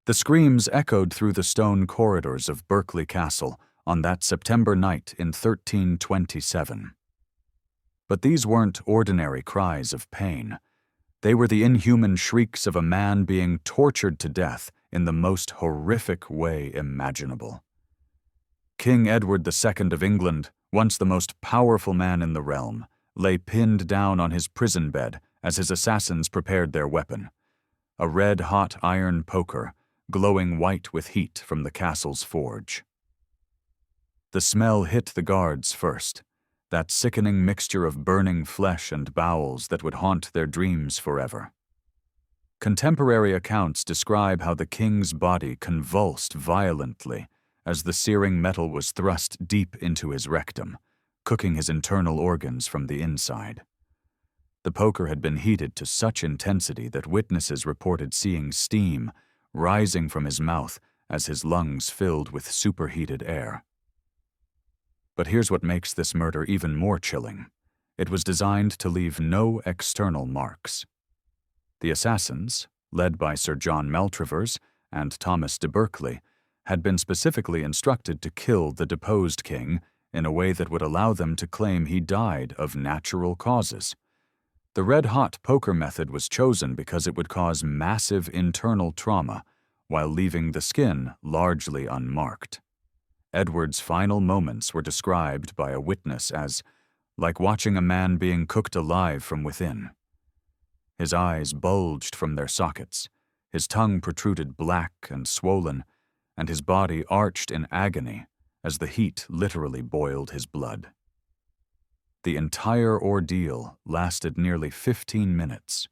The screams echoed through the stone corridors of Berkeley Castle on that September night in 1327. But these weren't ordinary cries of pain. They were the inhuman shrieks of a man being tortured to death in the most horrific way imaginable. King Edward II of England, once the most powerful man in the realm, lay pinned down on his prison bed as his assassins prepared their weapon, a red-hot iron poker, glowing white with heat from the castle's forge. The smell hit the guards first, that sickening mixture of burning flesh and bowels that would haunt their dreams forever. Contemporary accounts describe how the king's body convulsed violently as the searing metal was thrust deep into his rectum, cooking his internal organs from the inside. The poker had been heated to such intensity that witnesses reported seeing steam rising from his mouth as his lungs filled with superheated air. But here's what makes this murder even more chilling. It was designed to leave no external marks. The assassins, led by Sir John Maltravers and Thomas de Berkeley, had been specifically instructed to kill the deposed king in a way that would allow them to claim he died of natural causes. The red-hot poker method was chosen because it would cause massive internal trauma while leaving the skin largely unmarked. Edward's final moments were described by a witness as like watching a man being cooked alive from within. His eyes bulged from their sockets, his tongue protruded black and swollen, and his body arched in agony as the heat literally boiled his blood. The entire ordeal lasted nearly 15 minutes.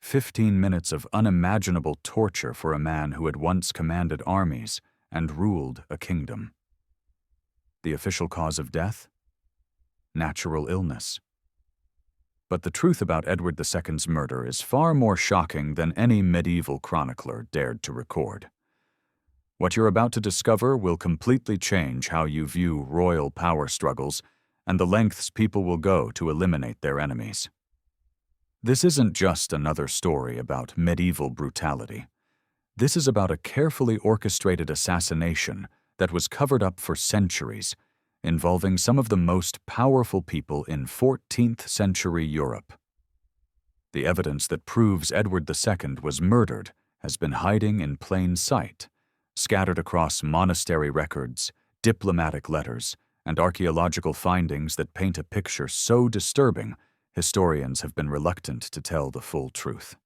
15 minutes of unimaginable torture for a man who had once commanded armies and ruled a kingdom. The official cause of death? Natural illness. But the truth about Edward II's murder is far more shocking than any medieval chronicler dared to record. What you're about to discover will completely change how you view royal power struggles and the lengths people will go to eliminate their enemies. This isn't just another story about medieval brutality. This is about a carefully orchestrated assassination that was covered up for centuries, involving some of the most powerful people in 14th century Europe. The evidence that proves Edward II was murdered has been hiding in plain sight, scattered across monastery records, diplomatic letters, and archaeological findings that paint a picture so disturbing historians have been reluctant to tell the full truth.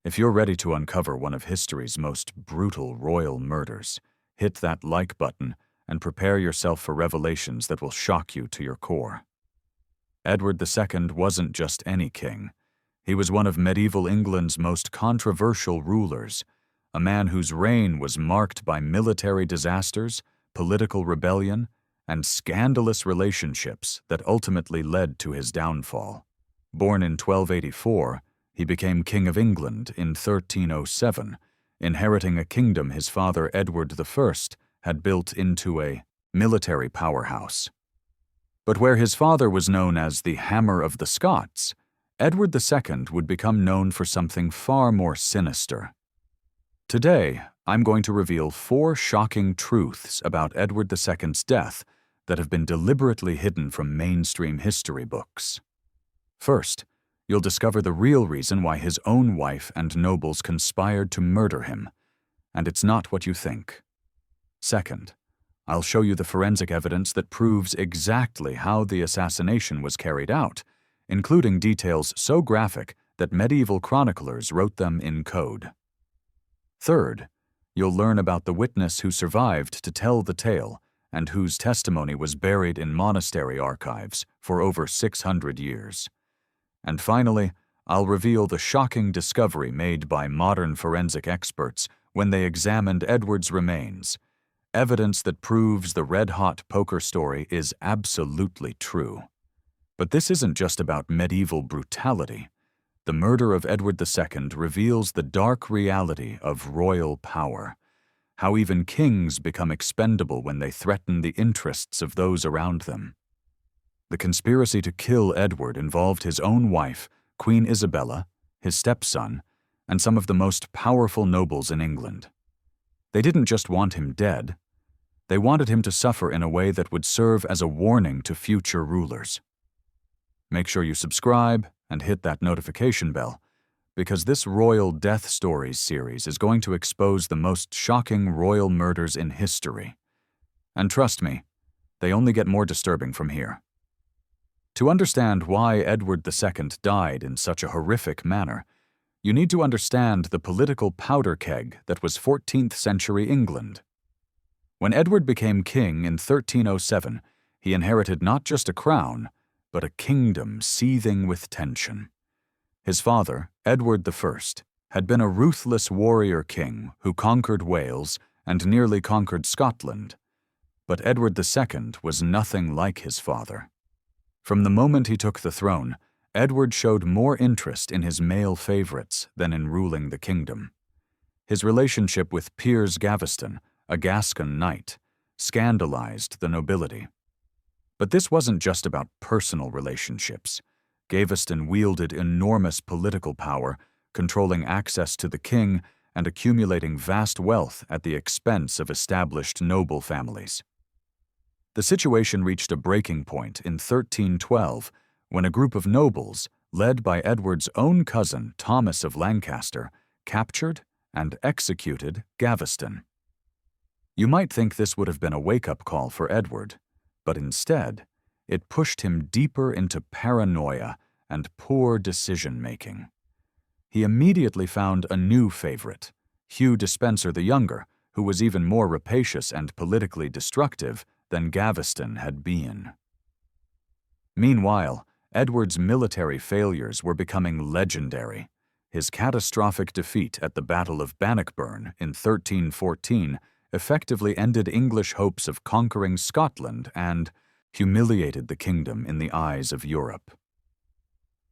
If you're ready to uncover one of history's most brutal royal murders, hit that like button and prepare yourself for revelations that will shock you to your core. Edward II wasn't just any king. He was one of medieval England's most controversial rulers, a man whose reign was marked by military disasters, political rebellion, and scandalous relationships that ultimately led to his downfall. Born in 1284, he became King of England in 1307, inheriting a kingdom his father Edward I had built into a military powerhouse. But where his father was known as the Hammer of the Scots, Edward II would become known for something far more sinister. Today, I'm going to reveal 4 shocking truths about Edward II's death that have been deliberately hidden from mainstream history books. First, you'll discover the real reason why his own wife and nobles conspired to murder him, and it's not what you think. Second, I'll show you the forensic evidence that proves exactly how the assassination was carried out, including details so graphic that medieval chroniclers wrote them in code. Third, you'll learn about the witness who survived to tell the tale and whose testimony was buried in monastery archives for over 600 years. And finally, I'll reveal the shocking discovery made by modern forensic experts when they examined Edward's remains, evidence that proves the red-hot poker story is absolutely true. But this isn't just about medieval brutality. The murder of Edward II reveals the dark reality of royal power, how even kings become expendable when they threaten the interests of those around them. The conspiracy to kill Edward involved his own wife, Queen Isabella, his stepson, and some of the most powerful nobles in England. They didn't just want him dead. They wanted him to suffer in a way that would serve as a warning to future rulers. Make sure you subscribe and hit that notification bell, because this Royal Death Stories series is going to expose the most shocking royal murders in history. And trust me, they only get more disturbing from here. To understand why Edward II died in such a horrific manner, you need to understand the political powder keg that was 14th century England. When Edward became king in 1307, he inherited not just a crown, but a kingdom seething with tension. His father, Edward I, had been a ruthless warrior king who conquered Wales and nearly conquered Scotland. But Edward II was nothing like his father. From the moment he took the throne, Edward showed more interest in his male favorites than in ruling the kingdom. His relationship with Piers Gaveston, a Gascon knight, scandalized the nobility. But this wasn't just about personal relationships. Gaveston wielded enormous political power, controlling access to the king and accumulating vast wealth at the expense of established noble families. The situation reached a breaking point in 1312 when a group of nobles, led by Edward's own cousin Thomas of Lancaster, captured and executed Gaveston. You might think this would have been a wake-up call for Edward, but instead, it pushed him deeper into paranoia and poor decision-making. He immediately found a new favorite, Hugh Despenser the Younger, who was even more rapacious and politically destructive than Gaveston had been. Meanwhile, Edward's military failures were becoming legendary. His catastrophic defeat at the Battle of Bannockburn in 1314 effectively ended English hopes of conquering Scotland and humiliated the kingdom in the eyes of Europe.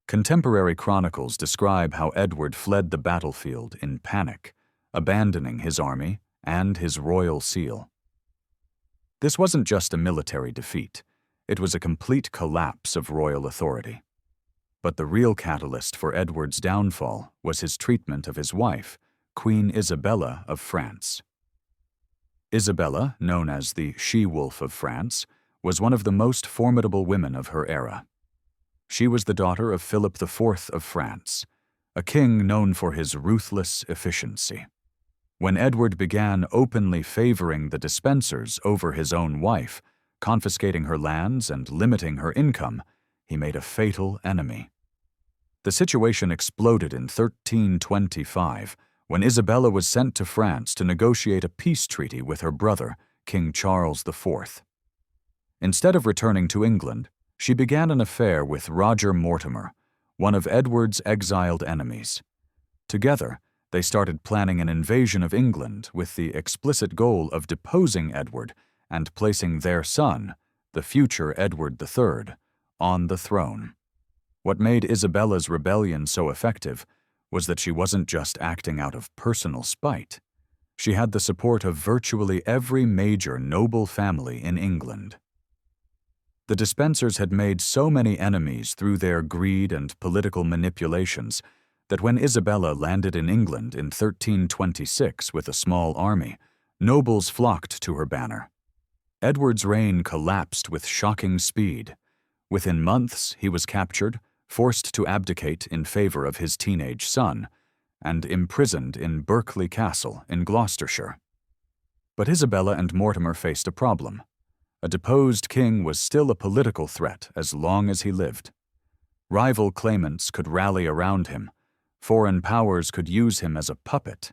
Contemporary chronicles describe how Edward fled the battlefield in panic, abandoning his army and his royal seal. This wasn't just a military defeat, it was a complete collapse of royal authority. But the real catalyst for Edward's downfall was his treatment of his wife, Queen Isabella of France. Isabella, known as the She-Wolf of France, was one of the most formidable women of her era. She was the daughter of Philip IV of France, a king known for his ruthless efficiency. When Edward began openly favoring the Despensers over his own wife, confiscating her lands and limiting her income, he made a fatal enemy. The situation exploded in 1325, when Isabella was sent to France to negotiate a peace treaty with her brother, King Charles IV. Instead of returning to England, she began an affair with Roger Mortimer, one of Edward's exiled enemies. Together, they started planning an invasion of England with the explicit goal of deposing Edward and placing their son, the future Edward III, on the throne. What made Isabella's rebellion so effective was that she wasn't just acting out of personal spite. She had the support of virtually every major noble family in England. The Despensers had made so many enemies through their greed and political manipulations that when Isabella landed in England in 1326 with a small army, nobles flocked to her banner. Edward's reign collapsed with shocking speed. Within months, he was captured, forced to abdicate in favor of his teenage son, and imprisoned in Berkeley Castle in Gloucestershire. But Isabella and Mortimer faced a problem. A deposed king was still a political threat as long as he lived. Rival claimants could rally around him, foreign powers could use him as a puppet,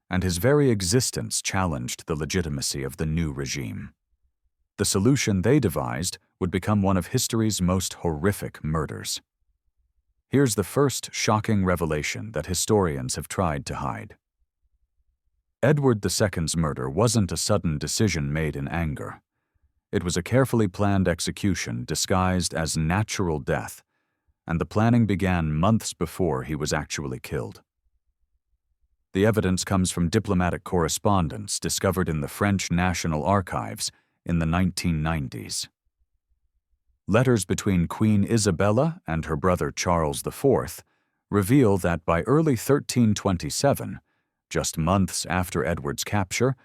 and his very existence challenged the legitimacy of the new regime. The solution they devised would become one of history's most horrific murders. Here's the first shocking revelation that historians have tried to hide. Edward II's murder wasn't a sudden decision made in anger. It was a carefully planned execution disguised as natural death, and the planning began months before he was actually killed. The evidence comes from diplomatic correspondence discovered in the French National Archives in the 1990s. Letters between Queen Isabella and her brother Charles IV reveal that by early 1327, just months after Edward's capture,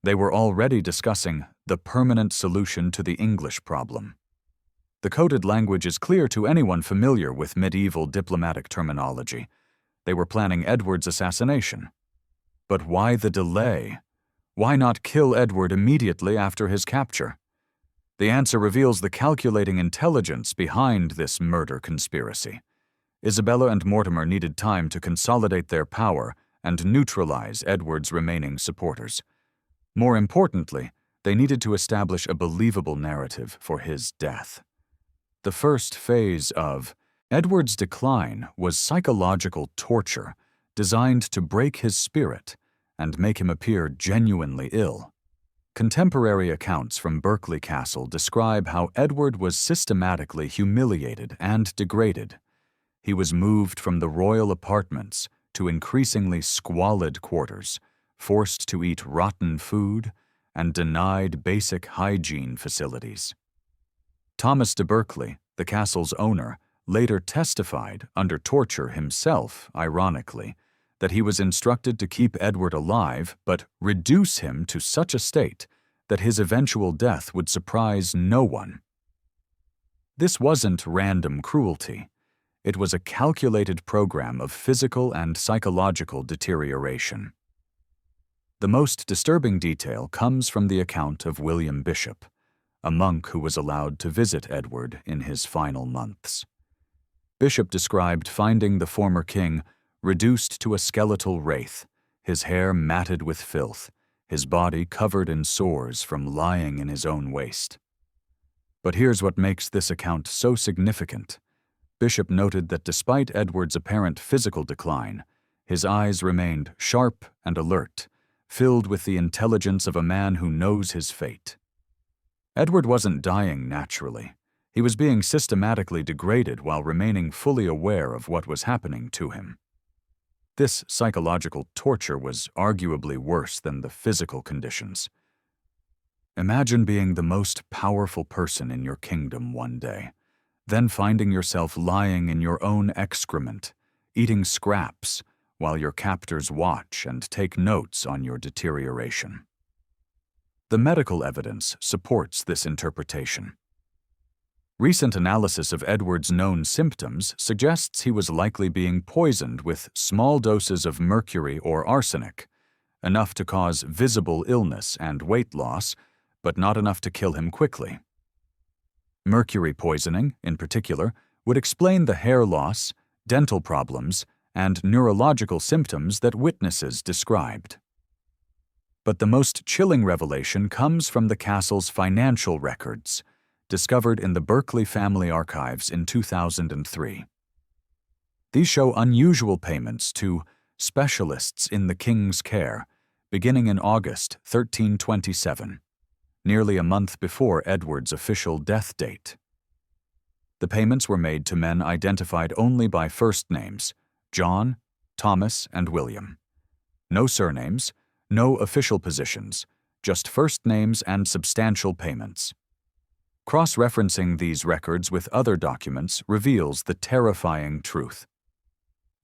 They were already discussing the permanent solution to the English problem. The coded language is clear to anyone familiar with medieval diplomatic terminology. They were planning Edward's assassination. But why the delay? Why not kill Edward immediately after his capture? The answer reveals the calculating intelligence behind this murder conspiracy. Isabella and Mortimer needed time to consolidate their power and neutralize Edward's remaining supporters. More importantly, they needed to establish a believable narrative for his death. The first phase of Edward's decline was psychological torture designed to break his spirit and make him appear genuinely ill. Contemporary accounts from Berkeley Castle describe how Edward was systematically humiliated and degraded. He was moved from the royal apartments to increasingly squalid quarters, forced to eat rotten food, and denied basic hygiene facilities. Thomas de Berkeley, the castle's owner, later testified, under torture himself, ironically, that he was instructed to keep Edward alive but reduce him to such a state that his eventual death would surprise no one. This wasn't random cruelty. It was a calculated program of physical and psychological deterioration. The most disturbing detail comes from the account of William Bishop, a monk who was allowed to visit Edward in his final months. Bishop described finding the former king reduced to a skeletal wraith, his hair matted with filth, his body covered in sores from lying in his own waste. But here's what makes this account so significant. Bishop noted that despite Edward's apparent physical decline, his eyes remained sharp and alert, filled with the intelligence of a man who knows his fate. Edward wasn't dying naturally. He was being systematically degraded while remaining fully aware of what was happening to him. This psychological torture was arguably worse than the physical conditions. Imagine being the most powerful person in your kingdom one day, then finding yourself lying in your own excrement, eating scraps, while your captors watch and take notes on your deterioration. The medical evidence supports this interpretation. Recent analysis of Edward's known symptoms suggests he was likely being poisoned with small doses of mercury or arsenic, enough to cause visible illness and weight loss, but not enough to kill him quickly. Mercury poisoning, in particular, would explain the hair loss, dental problems, and neurological symptoms that witnesses described. But the most chilling revelation comes from the castle's financial records, discovered in the Berkeley family archives in 2003. These show unusual payments to specialists in the king's care, beginning in August 1327, nearly a month before Edward's official death date. The payments were made to men identified only by first names: John, Thomas, and William. No surnames, no official positions, just first names and substantial payments. Cross-referencing these records with other documents reveals the terrifying truth.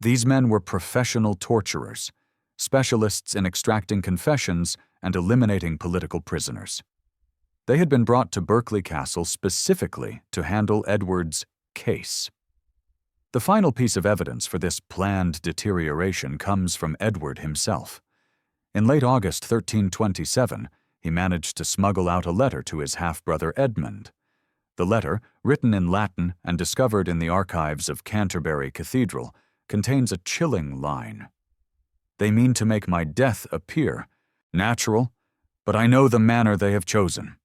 These men were professional torturers, specialists in extracting confessions and eliminating political prisoners. They had been brought to Berkeley Castle specifically to handle Edward's case. The final piece of evidence for this planned deterioration comes from Edward himself. In late August 1327, he managed to smuggle out a letter to his half-brother Edmund. The letter, written in Latin and discovered in the archives of Canterbury Cathedral, contains a chilling line. "They mean to make my death appear natural, but I know the manner they have chosen.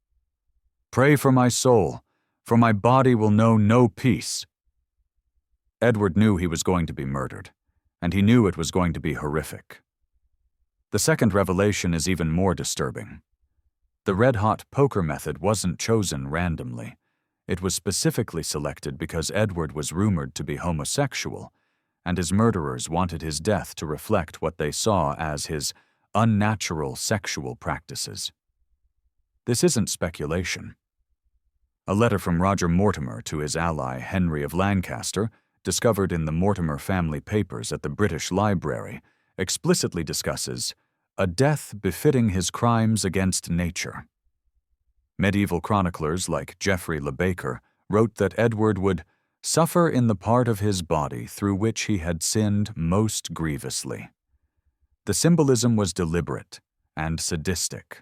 Pray for my soul, for my body will know no peace." Edward knew he was going to be murdered, and he knew it was going to be horrific. The second revelation is even more disturbing. The red-hot poker method wasn't chosen randomly. It was specifically selected because Edward was rumored to be homosexual, and his murderers wanted his death to reflect what they saw as his unnatural sexual practices. This isn't speculation. A letter from Roger Mortimer to his ally Henry of Lancaster, discovered in the Mortimer family papers at the British Library, explicitly discusses a death befitting his crimes against nature. Medieval chroniclers like Geoffrey Le Baker wrote that Edward would suffer in the part of his body through which he had sinned most grievously. The symbolism was deliberate and sadistic.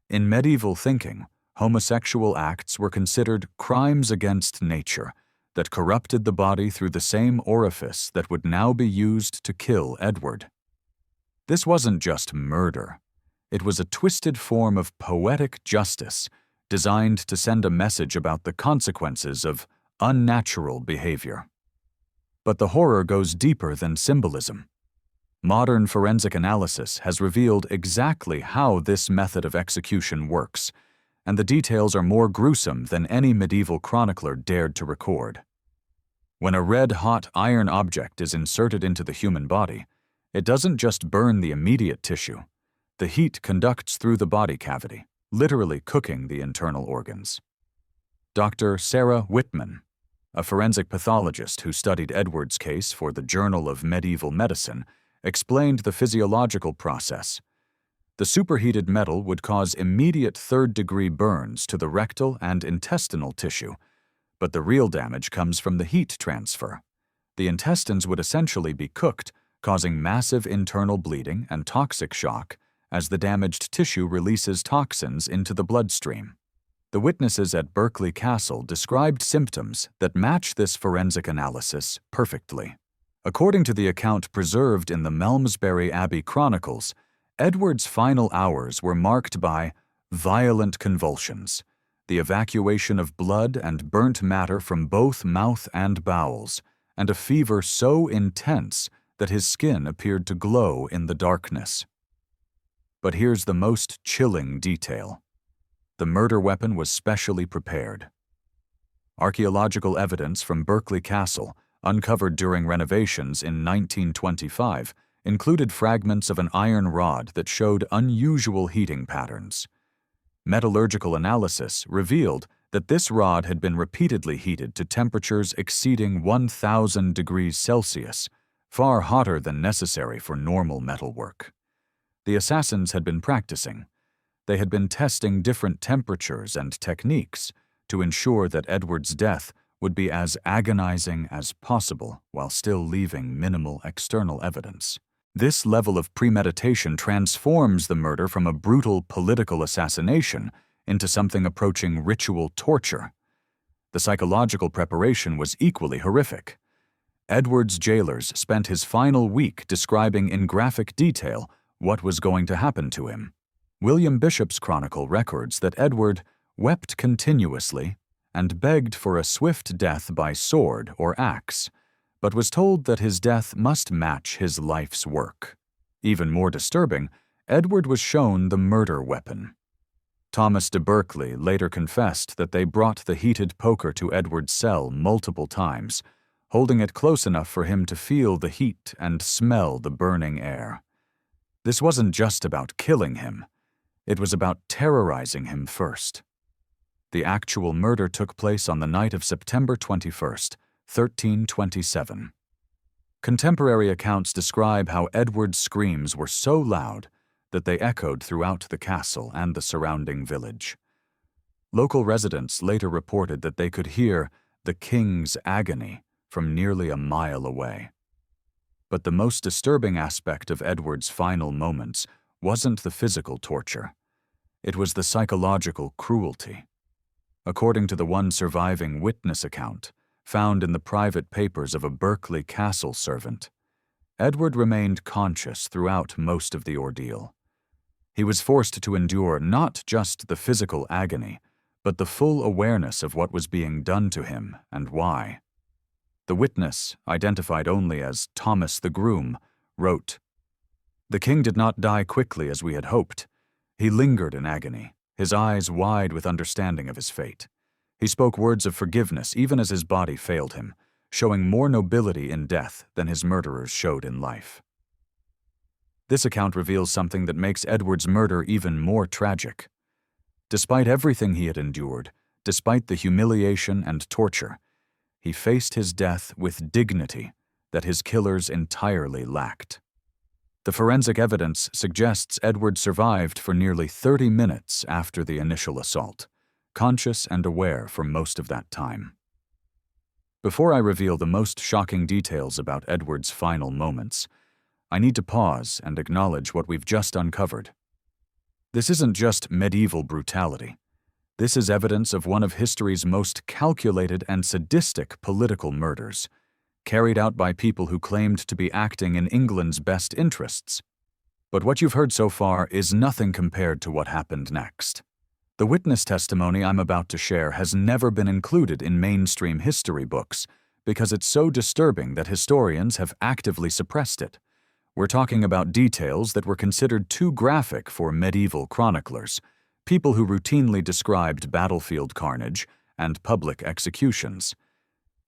In medieval thinking, homosexual acts were considered crimes against nature that corrupted the body through the same orifice that would now be used to kill Edward. This wasn't just murder. It was a twisted form of poetic justice designed to send a message about the consequences of unnatural behavior. But the horror goes deeper than symbolism. Modern forensic analysis has revealed exactly how this method of execution works, and the details are more gruesome than any medieval chronicler dared to record. When a red-hot iron object is inserted into the human body, it doesn't just burn the immediate tissue. The heat conducts through the body cavity, literally cooking the internal organs. Dr. Sarah Whitman, a forensic pathologist who studied Edward's case for the Journal of Medieval Medicine, explained the physiological process. The superheated metal would cause immediate third-degree burns to the rectal and intestinal tissue, but the real damage comes from the heat transfer. The intestines would essentially be cooked, causing massive internal bleeding and toxic shock as the damaged tissue releases toxins into the bloodstream. The witnesses at Berkeley Castle described symptoms that match this forensic analysis perfectly. According to the account preserved in the Malmesbury Abbey Chronicles, Edward's final hours were marked by violent convulsions, the evacuation of blood and burnt matter from both mouth and bowels, and a fever so intense that his skin appeared to glow in the darkness. But here's the most chilling detail. The murder weapon was specially prepared. Archaeological evidence from Berkeley Castle, uncovered during renovations in 1925, included fragments of an iron rod that showed unusual heating patterns. Metallurgical analysis revealed that this rod had been repeatedly heated to temperatures exceeding 1,000 degrees Celsius, far hotter than necessary for normal metalwork. The assassins had been practicing. They had been testing different temperatures and techniques to ensure that Edward's death would be as agonizing as possible while still leaving minimal external evidence. This level of premeditation transforms the murder from a brutal political assassination into something approaching ritual torture. The psychological preparation was equally horrific. Edward's jailers spent his final week describing in graphic detail what was going to happen to him. William Bishop's chronicle records that Edward wept continuously and begged for a swift death by sword or axe, but was told that his death must match his life's work. Even more disturbing, Edward was shown the murder weapon. Thomas de Berkeley later confessed that they brought the heated poker to Edward's cell multiple times, holding it close enough for him to feel the heat and smell the burning air. This wasn't just about killing him. It was about terrorizing him first. The actual murder took place on the night of September 21st, 1327. Contemporary accounts describe how Edward's screams were so loud that they echoed throughout the castle and the surrounding village. Local residents later reported that they could hear the king's agony from nearly a mile away. But the most disturbing aspect of Edward's final moments wasn't the physical torture. It was the psychological cruelty. According to the one surviving witness account, found in the private papers of a Berkeley Castle servant, Edward remained conscious throughout most of the ordeal. He was forced to endure not just the physical agony, but the full awareness of what was being done to him and why. The witness, identified only as Thomas the groom, wrote, "The king did not die quickly as we had hoped. He lingered in agony, his eyes wide with understanding of his fate. He spoke words of forgiveness even as his body failed him, showing more nobility in death than his murderers showed in life." This account reveals something that makes Edward's murder even more tragic. Despite everything he had endured, despite the humiliation and torture, he faced his death with dignity that his killers entirely lacked. The forensic evidence suggests Edward survived for nearly 30 minutes after the initial assault, conscious and aware for most of that time. Before I reveal the most shocking details about Edward's final moments, I need to pause and acknowledge what we've just uncovered. This isn't just medieval brutality. This is evidence of one of history's most calculated and sadistic political murders, carried out by people who claimed to be acting in England's best interests. But what you've heard so far is nothing compared to what happened next. The witness testimony I'm about to share has never been included in mainstream history books because it's so disturbing that historians have actively suppressed it. We're talking about details that were considered too graphic for medieval chroniclers, people who routinely described battlefield carnage and public executions.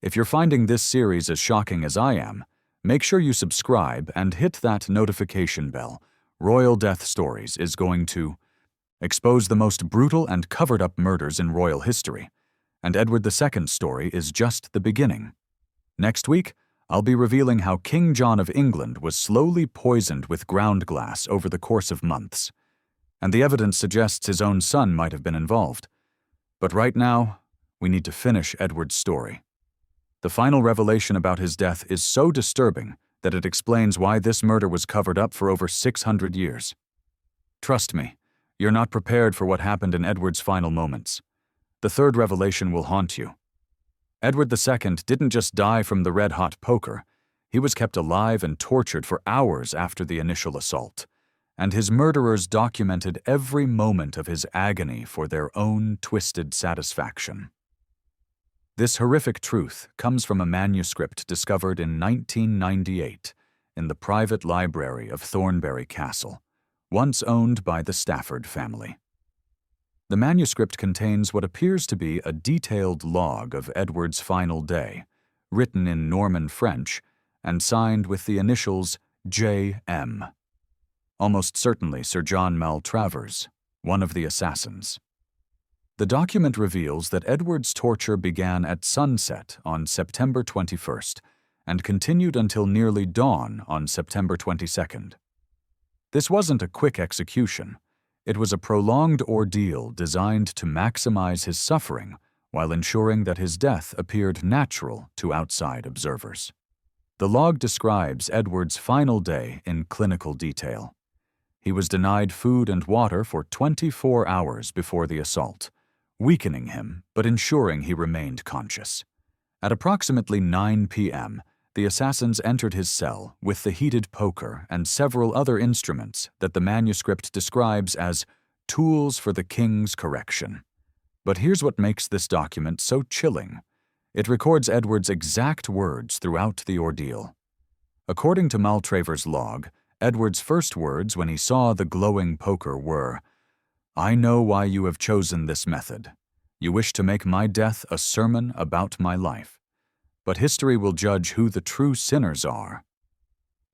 If you're finding this series as shocking as I am, make sure you subscribe and hit that notification bell. Royal Death Stories is going to expose the most brutal and covered-up murders in royal history, and Edward II's story is just the beginning. Next week, I'll be revealing how King John of England was slowly poisoned with ground glass over the course of months, and the evidence suggests his own son might have been involved. But right now, we need to finish Edward's story. The final revelation about his death is so disturbing that it explains why this murder was covered up for over 600 years. Trust me, you're not prepared for what happened in Edward's final moments. The third revelation will haunt you. Edward II didn't just die from the red-hot poker. He was kept alive and tortured for hours after the initial assault, and his murderers documented every moment of his agony for their own twisted satisfaction. This horrific truth comes from a manuscript discovered in 1998 in the private library of Berkeley Castle, once owned by the Stafford family. The manuscript contains what appears to be a detailed log of Edward's final day, written in Norman French and signed with the initials J.M. Almost certainly Sir John Maltravers, one of the assassins. The document reveals that Edward's torture began at sunset on September 21st and continued until nearly dawn on September 22nd. This wasn't a quick execution. It was a prolonged ordeal designed to maximize his suffering while ensuring that his death appeared natural to outside observers. The log describes Edward's final day in clinical detail. He was denied food and water for 24 hours before the assault, weakening him but ensuring he remained conscious. At approximately 9 p.m., the assassins entered his cell with the heated poker and several other instruments that the manuscript describes as tools for the king's correction. But here's what makes this document so chilling. It records Edward's exact words throughout the ordeal. According to Maltravers' log, Edward's first words when he saw the glowing poker were, "I know why you have chosen this method. You wish to make my death a sermon about my life. But history will judge who the true sinners are."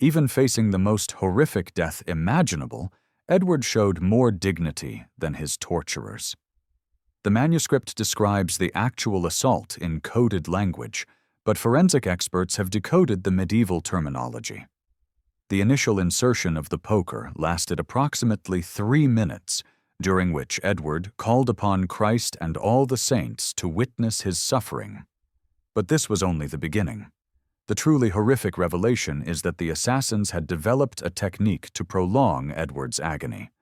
Even facing the most horrific death imaginable, Edward showed more dignity than his torturers. The manuscript describes the actual assault in coded language, but forensic experts have decoded the medieval terminology. The initial insertion of the poker lasted approximately 3 minutes, during which Edward called upon Christ and all the saints to witness his suffering. But this was only the beginning. The truly horrific revelation is that the assassins had developed a technique to prolong Edward's agony.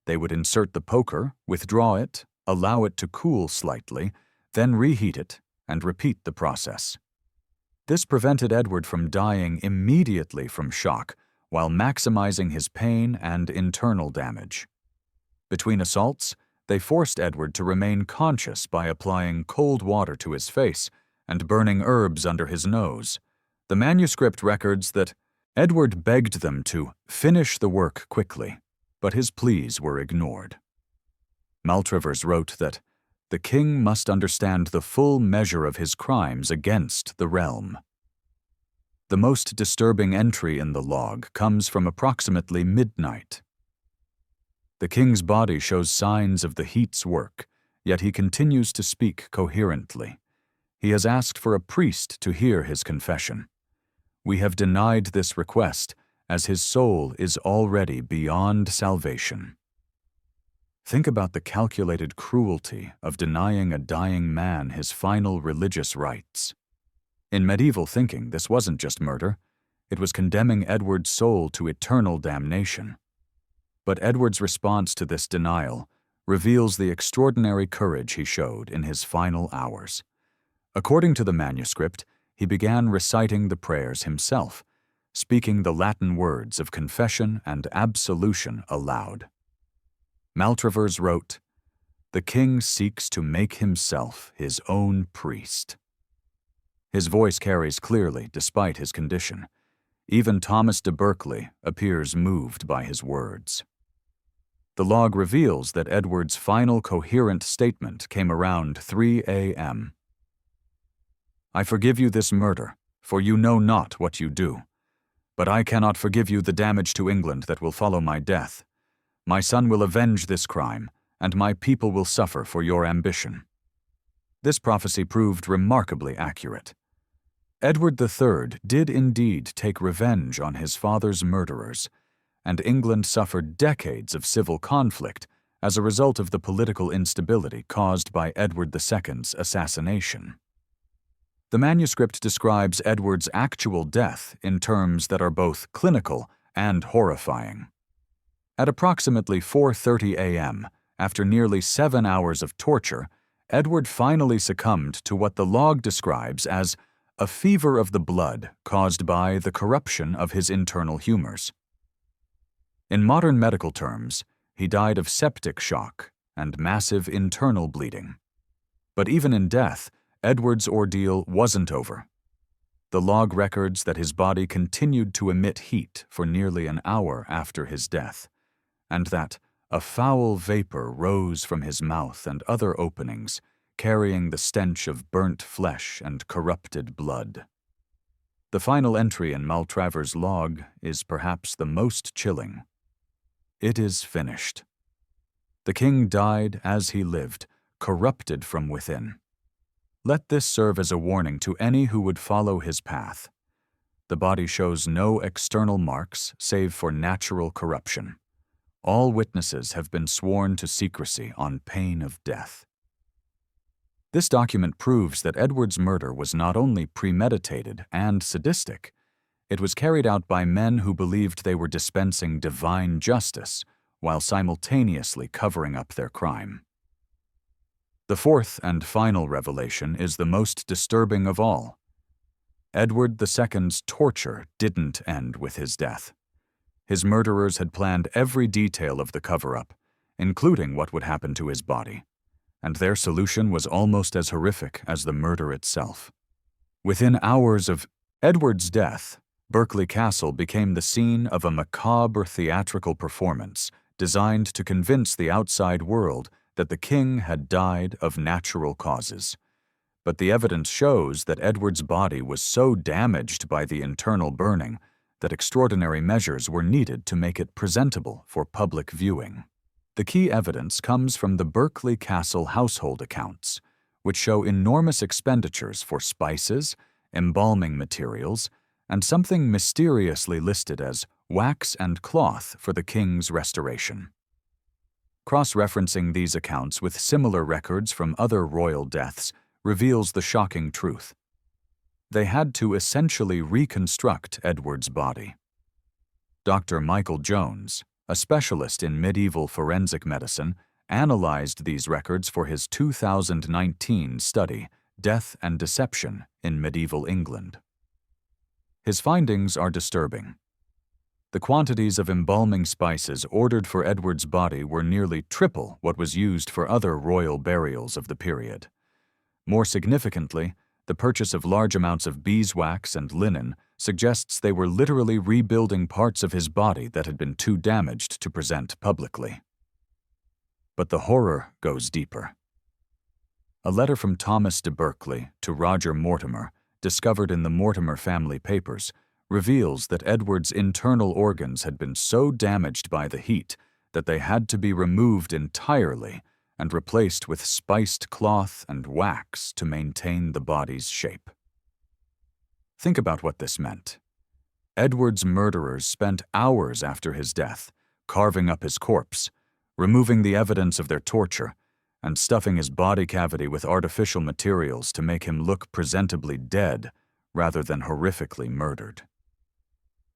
They would insert the poker, withdraw it, allow it to cool slightly, then reheat it, and repeat the process. This prevented Edward from dying immediately from shock, while maximizing his pain and internal damage. Between assaults, they forced Edward to remain conscious by applying cold water to his face and burning herbs under his nose. The manuscript records that Edward begged them to finish the work quickly, but his pleas were ignored. Maltravers wrote that the king must understand the full measure of his crimes against the realm. The most disturbing entry in the log comes from approximately midnight. The king's body shows signs of the heat's work, yet he continues to speak coherently. He has asked for a priest to hear his confession. "We have denied this request, as his soul is already beyond salvation. Think about the calculated cruelty of denying a dying man his final religious rites. In medieval thinking, this wasn't just murder, it was condemning Edward's soul to eternal damnation. But Edward's response to this denial reveals the extraordinary courage he showed in his final hours. According to the manuscript, he began reciting the prayers himself, speaking the Latin words of confession and absolution aloud. Maltravers wrote, "The king seeks to make himself his own priest." His voice carries clearly despite his condition. Even Thomas de Berkeley appears moved by his words. The log reveals that Edward's final coherent statement came around 3 a.m. "I forgive you this murder, for you know not what you do. But I cannot forgive you the damage to England that will follow my death. My son will avenge this crime, and my people will suffer for your ambition." This prophecy proved remarkably accurate. Edward III did indeed take revenge on his father's murderers, and England suffered decades of civil conflict as a result of the political instability caused by Edward II's assassination. The manuscript describes Edward's actual death in terms that are both clinical and horrifying. At approximately 4:30 a.m., after nearly 7 hours of torture, Edward finally succumbed to what the log describes as a fever of the blood caused by the corruption of his internal humors. In modern medical terms, he died of septic shock and massive internal bleeding. But even in death, Edward's ordeal wasn't over. The log records that his body continued to emit heat for nearly an hour after his death, and that a foul vapor rose from his mouth and other openings, carrying the stench of burnt flesh and corrupted blood. The final entry in Maltravers' log is perhaps the most chilling. "It is finished. The king died as he lived, corrupted from within. Let this serve as a warning to any who would follow his path. The body shows no external marks save for natural corruption. All witnesses have been sworn to secrecy on pain of death." This document proves that Edward's murder was not only premeditated and sadistic, it was carried out by men who believed they were dispensing divine justice while simultaneously covering up their crime. The fourth and final revelation is the most disturbing of all. Edward II's torture didn't end with his death. His murderers had planned every detail of the cover-up, including what would happen to his body, and their solution was almost as horrific as the murder itself. Within hours of Edward's death, Berkeley Castle became the scene of a macabre theatrical performance designed to convince the outside world that the king had died of natural causes. But the evidence shows that Edward's body was so damaged by the internal burning that extraordinary measures were needed to make it presentable for public viewing. The key evidence comes from the Berkeley Castle household accounts, which show enormous expenditures for spices, embalming materials, and something mysteriously listed as wax and cloth for the king's restoration. Cross-referencing these accounts with similar records from other royal deaths reveals the shocking truth. They had to essentially reconstruct Edward's body. Dr. Michael Jones, a specialist in medieval forensic medicine, analyzed these records for his 2019 study, Death and Deception in Medieval England. His findings are disturbing. The quantities of embalming spices ordered for Edward's body were nearly triple what was used for other royal burials of the period. More significantly, the purchase of large amounts of beeswax and linen suggests they were literally rebuilding parts of his body that had been too damaged to present publicly. But the horror goes deeper. A letter from Thomas de Berkeley to Roger Mortimer, discovered in the Mortimer family papers, reveals that Edward's internal organs had been so damaged by the heat that they had to be removed entirely and replaced with spiced cloth and wax to maintain the body's shape. Think about what this meant. Edward's murderers spent hours after his death, carving up his corpse, removing the evidence of their torture, and stuffing his body cavity with artificial materials to make him look presentably dead rather than horrifically murdered.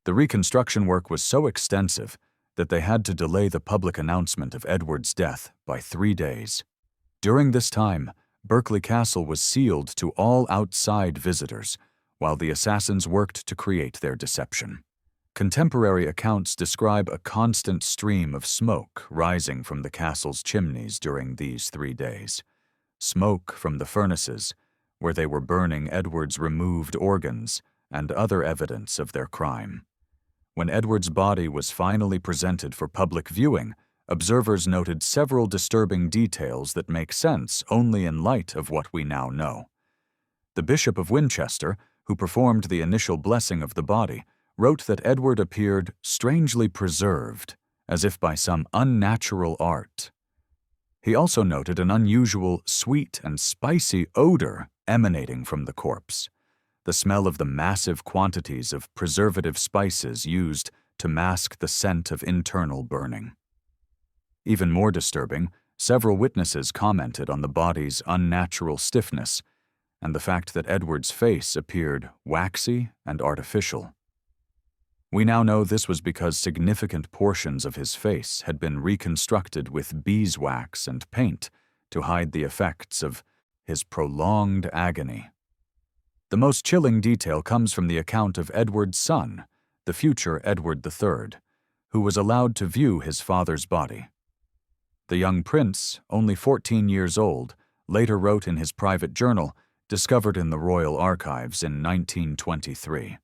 The reconstruction work was so extensive that they had to delay the public announcement of Edward's death by 3 days. During this time, Berkeley Castle was sealed to all outside visitors, while the assassins worked to create their deception. Contemporary accounts describe a constant stream of smoke rising from the castle's chimneys during these 3 days. Smoke from the furnaces, where they were burning Edward's removed organs and other evidence of their crime. When Edward's body was finally presented for public viewing, observers noted several disturbing details that make sense only in light of what we now know. The Bishop of Winchester, who performed the initial blessing of the body, wrote that Edward appeared strangely preserved, as if by some unnatural art. He also noted an unusual sweet and spicy odor emanating from the corpse, the smell of the massive quantities of preservative spices used to mask the scent of internal burning. Even more disturbing, several witnesses commented on the body's unnatural stiffness and the fact that Edward's face appeared waxy and artificial. We now know this was because significant portions of his face had been reconstructed with beeswax and paint to hide the effects of his prolonged agony. The most chilling detail comes from the account of Edward's son, the future Edward III, who was allowed to view his father's body. The young prince, only 14 years old, later wrote in his private journal, discovered in the Royal Archives in 1923.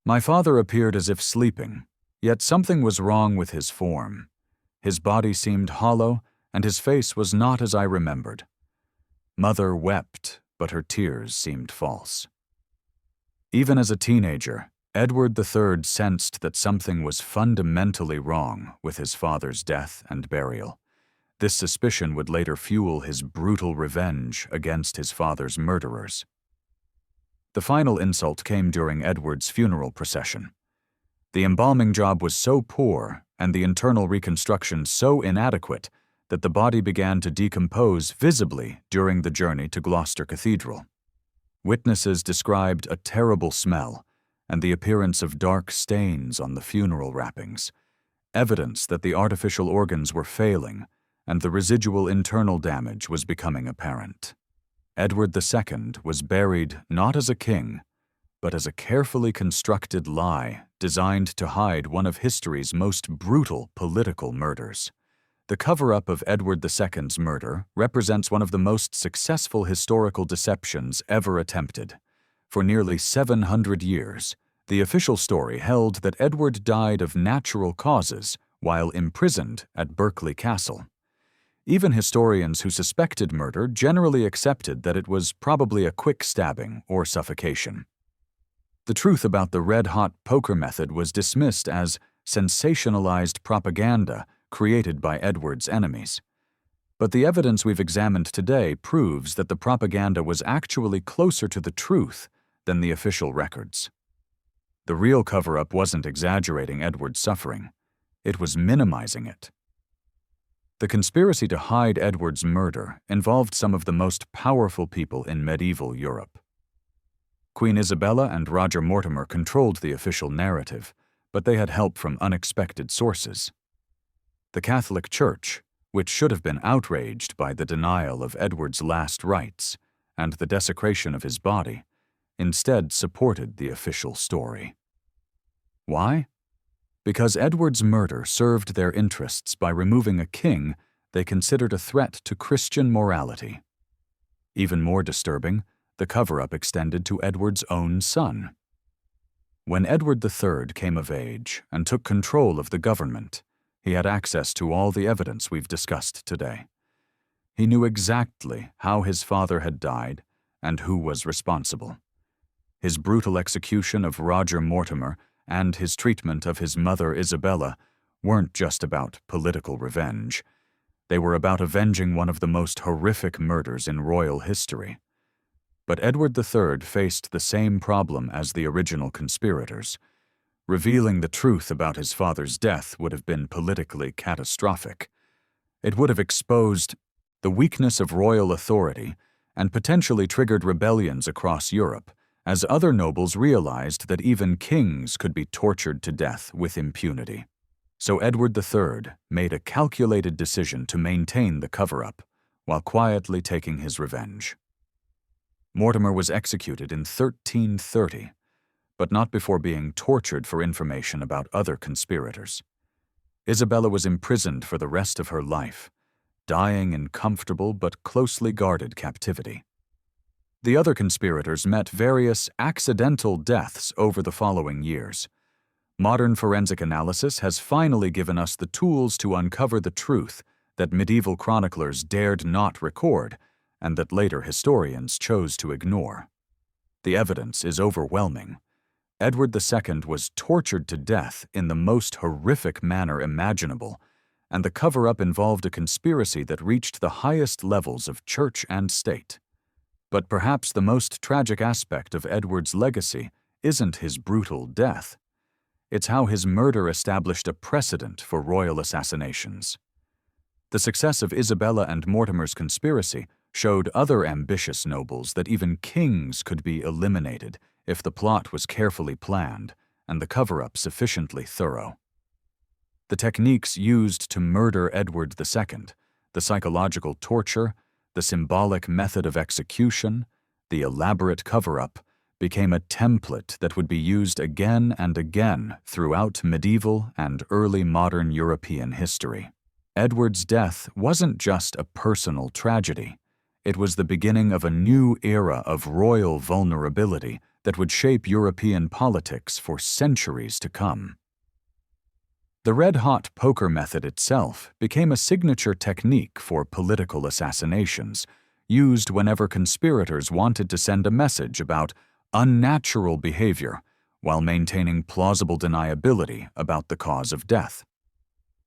"My father appeared as if sleeping, yet something was wrong with his form. His body seemed hollow, and his face was not as I remembered. Mother wept, but her tears seemed false." Even as a teenager, Edward III sensed that something was fundamentally wrong with his father's death and burial. This suspicion would later fuel his brutal revenge against his father's murderers. The final insult came during Edward's funeral procession. The embalming job was so poor and the internal reconstruction so inadequate that the body began to decompose visibly during the journey to Gloucester Cathedral. Witnesses described a terrible smell and the appearance of dark stains on the funeral wrappings, evidence that the artificial organs were failing and the residual internal damage was becoming apparent. Edward II was buried not as a king, but as a carefully constructed lie designed to hide one of history's most brutal political murders. The cover-up of Edward II's murder represents one of the most successful historical deceptions ever attempted. For nearly 700 years, the official story held that Edward died of natural causes while imprisoned at Berkeley Castle. Even historians who suspected murder generally accepted that it was probably a quick stabbing or suffocation. The truth about the red-hot poker method was dismissed as sensationalized propaganda created by Edward's enemies. But the evidence we've examined today proves that the propaganda was actually closer to the truth than the official records. The real cover-up wasn't exaggerating Edward's suffering. It was minimizing it. The conspiracy to hide Edward's murder involved some of the most powerful people in medieval Europe. Queen Isabella and Roger Mortimer controlled the official narrative, but they had help from unexpected sources. The Catholic Church, which should have been outraged by the denial of Edward's last rites and the desecration of his body, instead supported the official story. Why? Because Edward's murder served their interests by removing a king they considered a threat to Christian morality. Even more disturbing, the cover-up extended to Edward's own son. When Edward III came of age and took control of the government, he had access to all the evidence we've discussed today. He knew exactly how his father had died and who was responsible. His brutal execution of Roger Mortimer and his treatment of his mother Isabella weren't just about political revenge. They were about avenging one of the most horrific murders in royal history. But Edward III faced the same problem as the original conspirators. Revealing the truth about his father's death would have been politically catastrophic. It would have exposed the weakness of royal authority and potentially triggered rebellions across Europe, as other nobles realized that even kings could be tortured to death with impunity. So Edward III made a calculated decision to maintain the cover-up, while quietly taking his revenge. Mortimer was executed in 1330, but not before being tortured for information about other conspirators. Isabella was imprisoned for the rest of her life, dying in comfortable but closely guarded captivity. The other conspirators met various accidental deaths over the following years. Modern forensic analysis has finally given us the tools to uncover the truth that medieval chroniclers dared not record and that later historians chose to ignore. The evidence is overwhelming. Edward II was tortured to death in the most horrific manner imaginable, and the cover-up involved a conspiracy that reached the highest levels of church and state. But perhaps the most tragic aspect of Edward's legacy isn't his brutal death. It's how his murder established a precedent for royal assassinations. The success of Isabella and Mortimer's conspiracy showed other ambitious nobles that even kings could be eliminated if the plot was carefully planned and the cover-up sufficiently thorough. The techniques used to murder Edward II, the psychological torture, the symbolic method of execution, the elaborate cover-up, became a template that would be used again and again throughout medieval and early modern European history. Edward's death wasn't just a personal tragedy. It was the beginning of a new era of royal vulnerability that would shape European politics for centuries to come. The red-hot poker method itself became a signature technique for political assassinations, used whenever conspirators wanted to send a message about unnatural behavior while maintaining plausible deniability about the cause of death.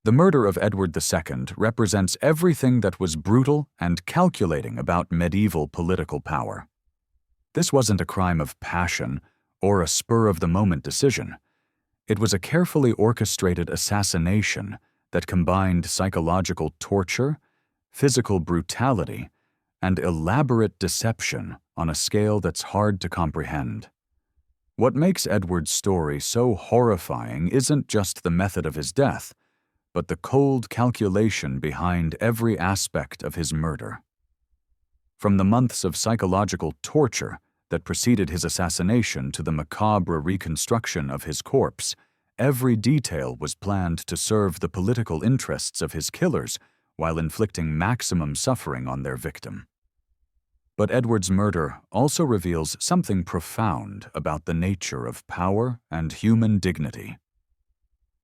The murder of Edward II represents everything that was brutal and calculating about medieval political power. This wasn't a crime of passion or a spur-of-the-moment decision. It was a carefully orchestrated assassination that combined psychological torture, physical brutality, and elaborate deception on a scale that's hard to comprehend. What makes Edward's story so horrifying isn't just the method of his death, but the cold calculation behind every aspect of his murder. From the months of psychological torture that preceded his assassination to the macabre reconstruction of his corpse, every detail was planned to serve the political interests of his killers while inflicting maximum suffering on their victim. But Edward's murder also reveals something profound about the nature of power and human dignity.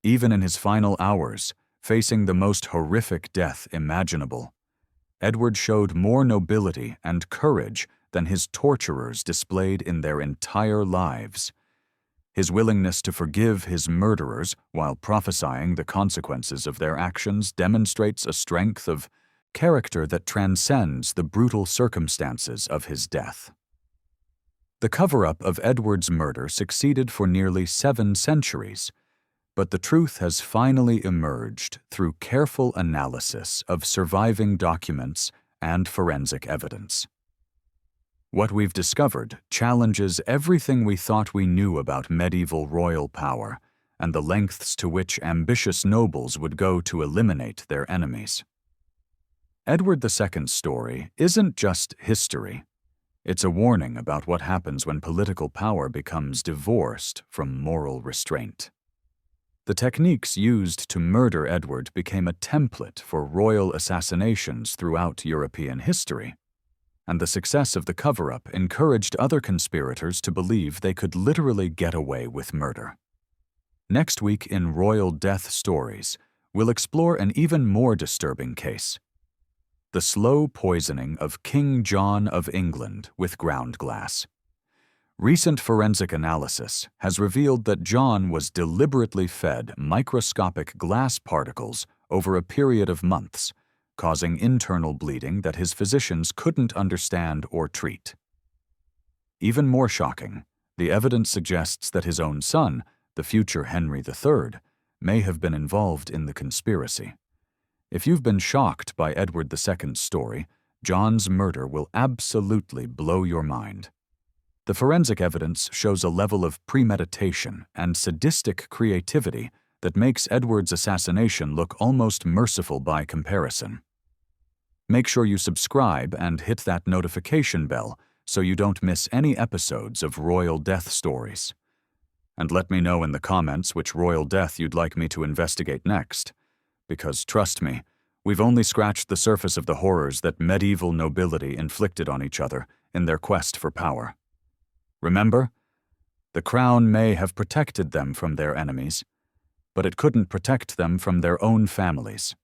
Even in his final hours, facing the most horrific death imaginable, Edward showed more nobility and courage than his torturers displayed in their entire lives. His willingness to forgive his murderers while prophesying the consequences of their actions demonstrates a strength of character that transcends the brutal circumstances of his death. The cover-up of Edward's murder succeeded for nearly 7 centuries, but the truth has finally emerged through careful analysis of surviving documents and forensic evidence. What we've discovered challenges everything we thought we knew about medieval royal power and the lengths to which ambitious nobles would go to eliminate their enemies. Edward II's story isn't just history. It's a warning about what happens when political power becomes divorced from moral restraint. The techniques used to murder Edward became a template for royal assassinations throughout European history, and the success of the cover-up encouraged other conspirators to believe they could literally get away with murder. Next week in Royal Death Stories, we'll explore an even more disturbing case: the slow poisoning of King John of England with ground glass. Recent forensic analysis has revealed that John was deliberately fed microscopic glass particles over a period of months, causing internal bleeding that his physicians couldn't understand or treat. Even more shocking, the evidence suggests that his own son, the future Henry III, may have been involved in the conspiracy. If you've been shocked by Edward II's story, John's murder will absolutely blow your mind. The forensic evidence shows a level of premeditation and sadistic creativity that makes Edward's assassination look almost merciful by comparison. Make sure you subscribe and hit that notification bell so you don't miss any episodes of Royal Death Stories. And let me know in the comments which royal death you'd like me to investigate next, because trust me, we've only scratched the surface of the horrors that medieval nobility inflicted on each other in their quest for power. Remember, the crown may have protected them from their enemies, but it couldn't protect them from their own families.